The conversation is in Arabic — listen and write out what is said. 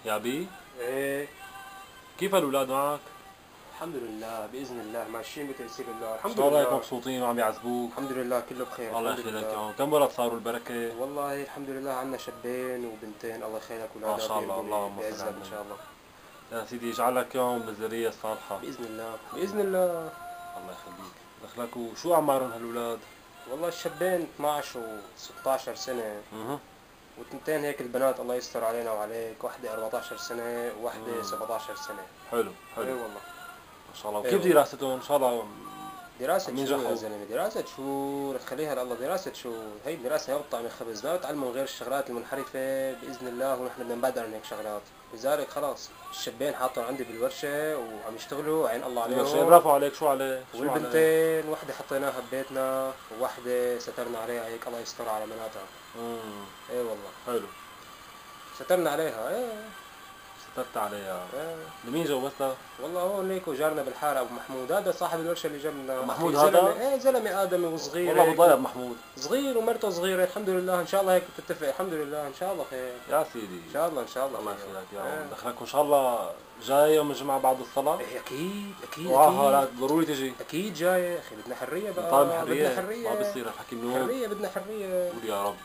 يا بي، ايه. كيف الأولاد معك؟ الحمد لله بإذن الله ماشيين بتيسير الله إن الحمد شاء الله هيك لله. مبسوطين وعم يعذبوك. الحمد لله كله بخير الله الحمد يخليك لله. إياهم، كم ولد صاروا البركة؟ والله الحمد لله عنا شابين وبنتين الله يخليك ما ولادك شاء الله، بيقلبوني اللهم صل على بعزك إن النبي. شاء الله. يا سيدي يجعلك يوم بالذرية الصالحة. بإذن الله بإذن الله. الله يخليك. دخلك وشو أعمارهم هالأولاد؟ والله الشابين 12 و16 سنة، اها. وتنتين هيك البنات الله يستر علينا وعليك، واحدة 14 سنة وواحدة 17 سنة. حلو اي حلو. والله. ما شاء الله. اي وكيف والله. دراستهم؟ إن شاء الله دراسة عم شو يا ينجحوا. زلمة؟ دراسة شو؟ تخليها لله. دراسة شو؟ هي الدراسة هي بطعم الخبز، لا تعلموا غير الشغلات المنحرفة بإذن الله، ونحن بدنا نبعد عن هيك شغلات. لذلك خلاص الشابين حاطهم عندي بالورشة وعم يشتغلوا عين الله الورشة عليهم. برافو عليك. شو عليه؟ شو عليه؟ والبنتين واحدة حطيناها ببيتنا وواحدة سترنا عليها هيك الله يستر على بناتها. امم. اي والله. حلو. سترنا عليها ايه. سترت عليها. ايه. لمين جوزتها؟ والله هون هيك جارنا بالحارة أبو محمود، هذا صاحب الورشة اللي جنبنا. محمود أخي هذا؟ زلمة، ايه زلمة آدمي وصغير والله هيك. بضايق محمود. صغير ومرته صغيرة الحمد لله. إن شاء الله هيك بتتفق الحمد لله إن شاء الله خير. يا سيدي. إن شاء الله إن شاء الله الله خير. يخليك يا إيه. عم. دخلك وان شاء الله جاي يوم الجمعة بعد الصلاة. إيه أكيد أكيد وعها لا أكيد. ضروري تجي. أكيد جاي يا أخي، بدنا حرية بقى. طالب بدنا حرية. ما حرية. بصير الحكي منوب. حرية بدنا حرية. قول يا رب.